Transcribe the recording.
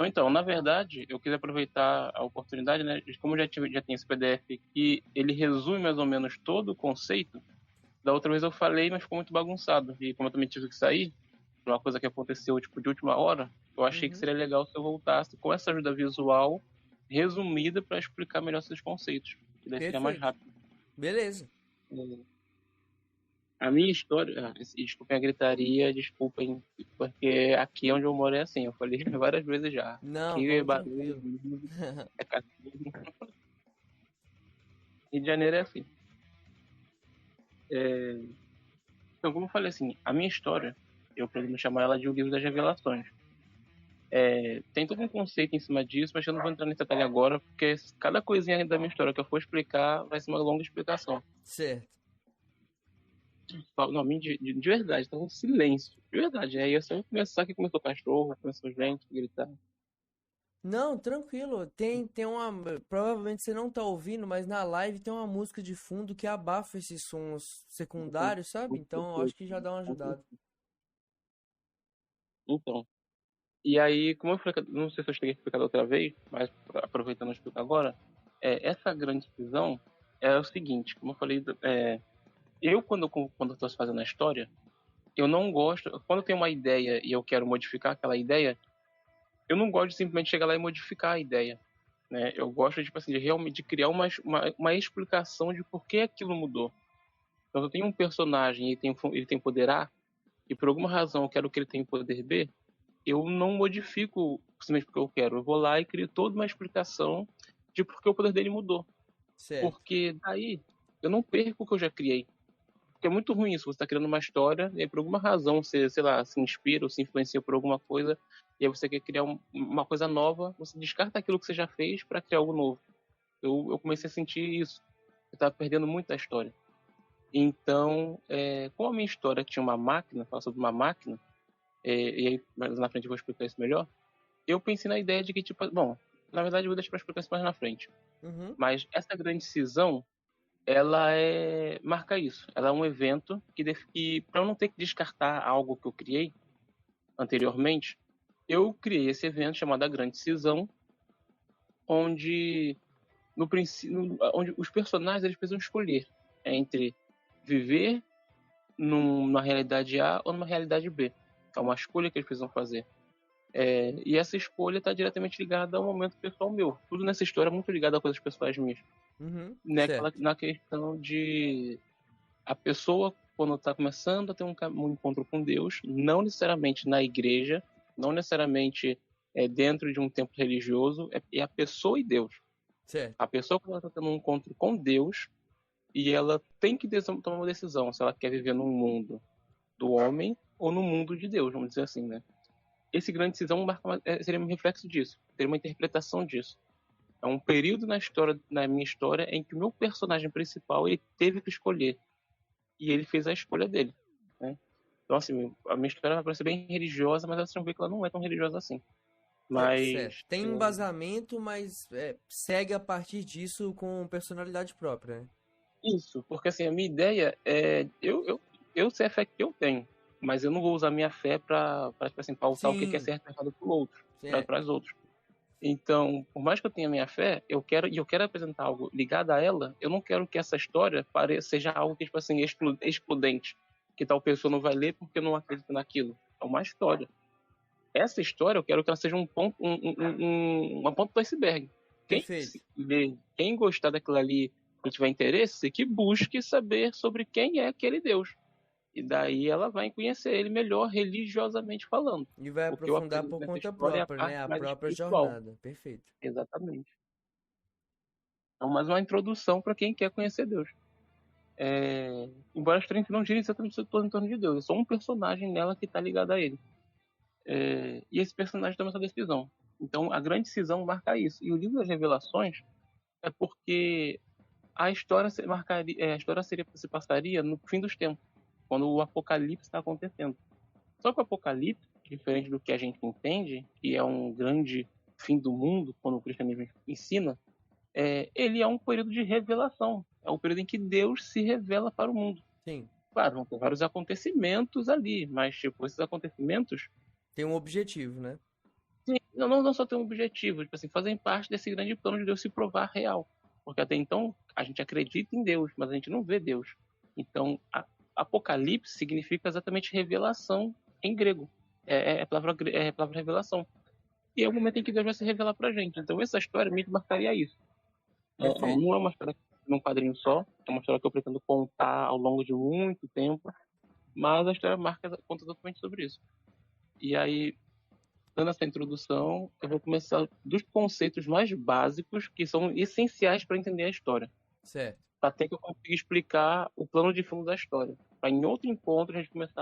Então, na verdade, eu quis aproveitar a oportunidade, né? Como já tem esse PDF que ele resume mais ou menos todo o conceito. Da outra vez eu falei, mas ficou muito bagunçado. E como eu também tive que sair, uma coisa que aconteceu tipo de última hora, eu achei que Uhum. seria legal se eu voltasse com essa ajuda visual resumida para explicar melhor esses conceitos. Que daí seria mais Perfeito. rápido. Beleza. A minha história. Desculpem a gritaria, desculpem, porque aqui onde eu moro é assim. Eu falei várias vezes já. Não, Aqui é vamos barulho, tranquilo. é cachorro. Rio de Janeiro é assim. Então, como eu falei assim, a minha história, eu podemos chamar ela de o livro das revelações. Tem todo um conceito em cima disso, mas eu não vou entrar nesse detalhe agora, porque cada coisinha da minha história que eu for explicar vai ser uma longa explicação. Certo. Não, de verdade, tá um silêncio. De verdade, aí eu só começar que começou o cachorro, começou gente a gritar. Não, tranquilo. Tem uma. Provavelmente você não tá ouvindo, mas na live tem uma música de fundo que abafa esses sons secundários, sabe? Então eu acho que já dá uma ajudada. Então, e aí, como eu falei, não sei se eu cheguei a explicar da outra vez, mas aproveitando a explicar agora, essa grande decisão é o seguinte, como eu falei, quando eu estou fazendo a história, eu não gosto, quando eu tenho uma ideia e eu quero modificar aquela ideia, eu não gosto de simplesmente chegar lá e modificar a ideia, né? Eu gosto, tipo assim, de realmente criar uma explicação de por que aquilo mudou. Então, eu tenho um personagem e ele tem poder A, e por alguma razão eu quero que ele tenha poder B, eu não modifico simplesmente porque eu quero. Eu vou lá e crio toda uma explicação de por que o poder dele mudou. Certo. Porque daí eu não perco o que eu já criei. Porque é muito ruim isso. Você está criando uma história e aí, por alguma razão você, sei lá, se inspira ou se influencia por alguma coisa e aí você quer criar uma coisa nova, você descarta aquilo que você já fez para criar algo novo. Eu comecei a sentir isso. Eu estava perdendo muito a história. Então, como a minha história tinha uma máquina, fala sobre uma máquina, e aí mais na frente eu vou explicar isso melhor, eu pensei na ideia de que, tipo, bom, na verdade eu vou deixar para explicar isso mais na frente. Uhum. Mas essa grande cisão, marca isso. Ela é um evento que para eu não ter que descartar algo que eu criei anteriormente, eu criei esse evento chamado a Grande Cisão, onde no princípio, onde os personagens eles precisam escolher entre viver numa realidade A ou numa realidade B. É uma escolha que eles precisam fazer. E essa escolha está diretamente ligada ao momento pessoal meu. Tudo nessa história é muito ligado a coisas pessoais minhas. Uhum. Certo. Na questão de a pessoa, quando está começando a ter um encontro com Deus, não necessariamente na igreja, não necessariamente dentro de um templo religioso, é a pessoa e Deus. Certo. A pessoa, quando ela está tendo um encontro com Deus, e ela tem que tomar uma decisão se ela quer viver num mundo do homem ou no mundo de Deus, vamos dizer assim, né? Esse grande decisão seria um reflexo disso, seria uma interpretação disso. É um período na minha história, em que o meu personagem principal ele teve que escolher e ele fez a escolha dele, né? Então assim, a minha história vai parecer bem religiosa, mas vocês vão ver que ela não é tão religiosa assim. Certo. Mas Tem embasamento, mas segue a partir disso com personalidade própria, né? isso, porque assim a minha ideia é eu sei a fé que eu tenho, mas eu não vou usar a minha fé para tipo assim pautar o que é Sim. certo e errado para o outro, É. para os outros. Então, por mais que eu tenha minha fé, eu quero apresentar algo ligado a ela, eu não quero que essa história seja algo que, tipo assim, excludente, que tal pessoa não vai ler porque não acredita naquilo. É uma história. Essa história, eu quero que ela seja uma ponta do iceberg. Perfeito. Quem gostar daquilo ali e tiver interesse, que busque saber sobre quem é aquele Deus. E daí ela vai conhecer ele melhor religiosamente falando. E vai O que eu aprofundar apresento por nessa conta história é a própria, parte né? A mais própria espiritual. jornada. Perfeito. Exatamente. Então, mais uma introdução para quem quer conhecer Deus. Embora a história não gire exatamente todo em torno de Deus, é só um personagem nela que está ligado a ele. E esse personagem toma essa decisão. Então, a grande decisão marca isso. E o livro das Revelações é porque a história se passaria no fim dos tempos, quando o Apocalipse está acontecendo. Só que o Apocalipse, diferente do que a gente entende, que é um grande fim do mundo, quando o cristianismo ensina, ele é um período de revelação. É um período em que Deus se revela para o mundo. Sim. Claro, vão ter vários acontecimentos ali, mas tipo, esses acontecimentos Tem um objetivo, né? Sim, não só ter um objetivo, tipo assim, fazem parte desse grande plano de Deus se provar real. Porque até então a gente acredita em Deus, mas a gente não vê Deus. Então, Apocalipse significa exatamente revelação em grego. É a palavra revelação. E é o momento em que Deus vai se revelar pra gente. Então, essa história me marcaria isso. Perfeito. Não é uma história num quadrinho só, é uma história que eu pretendo contar ao longo de muito tempo, mas a história conta exatamente sobre isso. E aí, dando essa introdução, eu vou começar dos conceitos mais básicos que são essenciais para entender a história, Certo. para até que eu consiga explicar o plano de fundo da história. Para em outro encontro a gente começar